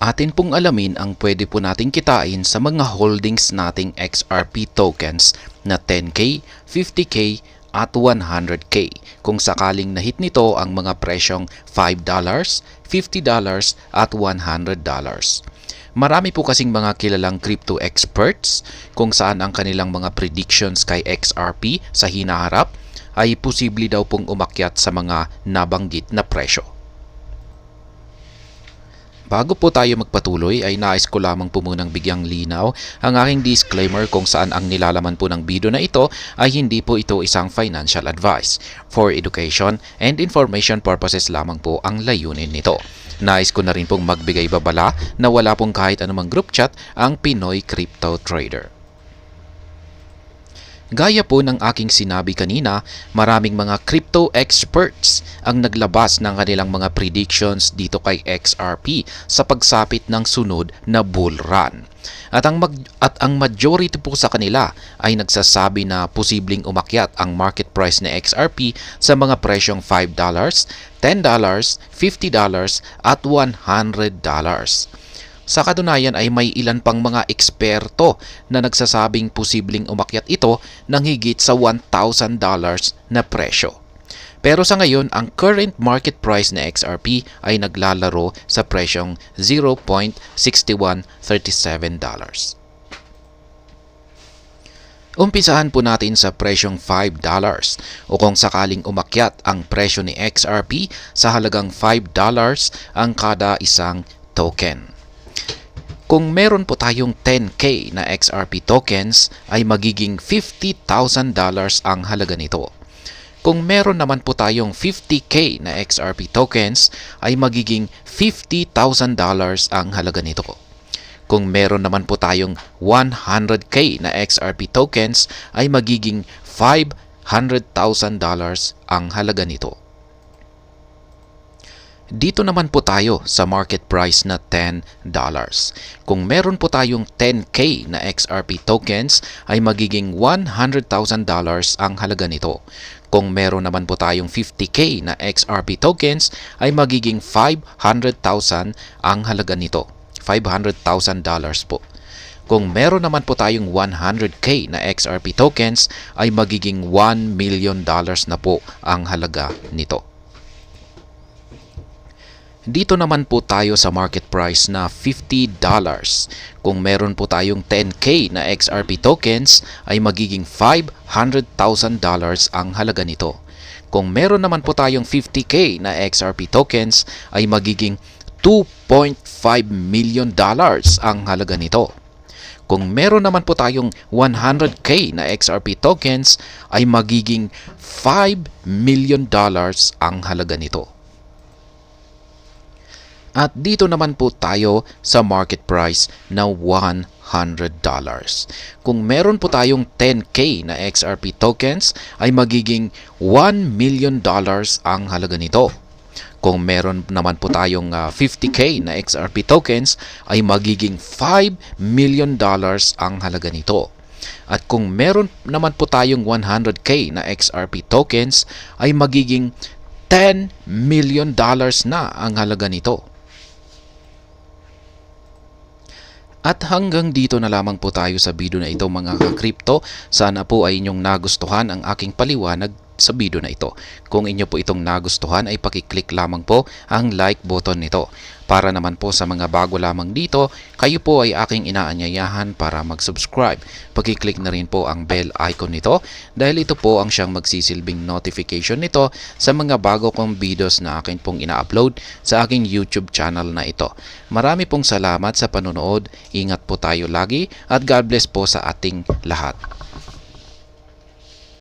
Atin pong alamin ang pwede po nating kitain sa mga holdings nating XRP tokens na 10K, 50K at 100K kung sakaling nahit nito ang mga presyong $5, $50 at $100. Marami po kasing mga kilalang crypto experts kung saan ang kanilang mga predictions kay XRP sa hinaharap ay posible daw pong umakyat sa mga nabanggit na presyo. Bago po tayo magpatuloy ay nais ko lamang po munang bigyang linaw ang aking disclaimer kung saan ang nilalaman po ng video na ito ay hindi po ito isang financial advice. For education and information purposes lamang po ang layunin nito. Nais ko na rin pong magbigay babala na wala pong kahit anumang group chat ang Pinoy Crypto Trader. Gaya po ng aking sinabi kanina, maraming mga crypto experts ang naglabas ng kanilang mga predictions dito kay XRP sa pagsapit ng sunod na bull run. At ang majority po sa kanila ay nagsasabi na posibleng umakyat ang market price ni XRP sa mga presyong $5, $10, $50 at $100. Sa katunayan ay may ilan pang mga eksperto na nagsasabing posibleng umakyat ito ng higit sa $1,000 na presyo. Pero sa ngayon, ang current market price na XRP ay naglalaro sa presyong $0.6137. Umpisahan po natin sa presyong $5 o kung sakaling umakyat ang presyo ni XRP sa halagang $5 ang kada isang token. Kung meron po tayong 10K na XRP tokens ay magiging $50,000 ang halaga nito. Kung meron naman po tayong 50K na XRP tokens ay magiging $50,000 ang halaga nito. Kung meron naman po tayong 100K na XRP tokens ay magiging $500,000 ang halaga nito. Dito naman po tayo sa market price na $10. Kung meron po tayong 10K na XRP tokens ay magiging $100,000 ang halaga nito. Kung meron naman po tayong 50K na XRP tokens ay magiging $500,000 ang halaga nito. $500,000 po. Kung meron naman po tayong 100K na XRP tokens ay magiging $1 million na po ang halaga nito. Dito naman po tayo sa market price na $50. Kung meron po tayong 10K na XRP tokens ay magiging $500,000 ang halaga nito. Kung meron naman po tayong 50K na XRP tokens ay magiging $2.5 million ang halaga nito. Kung meron naman po tayong 100K na XRP tokens ay magiging $5 million ang halaga nito. At dito naman po tayo sa market price na $100. Kung meron po tayong 10K na XRP tokens ay magiging $1 million ang halaga nito. Kung meron naman po tayong 50K na XRP tokens ay magiging $5 million ang halaga nito. At kung meron naman po tayong 100K na XRP tokens ay magiging $10 million na ang halaga nito. At hanggang dito na lamang po tayo sa video na ito mga ka-crypto. Sana po ay inyong nagustuhan ang aking paliwanag sa video na ito. Kung inyo po itong nagustuhan ay pakiclick lamang po ang like button nito. Para naman po sa mga bago lamang dito, kayo po ay aking inaanyayahan para mag-subscribe. Pakiclick na rin po ang bell icon nito dahil ito po ang siyang magsisilbing notification nito sa mga bago kong videos na akin pong ina-upload sa aking YouTube channel na ito. Marami pong salamat sa panonood. Ingat po tayo lagi at God bless po sa ating lahat.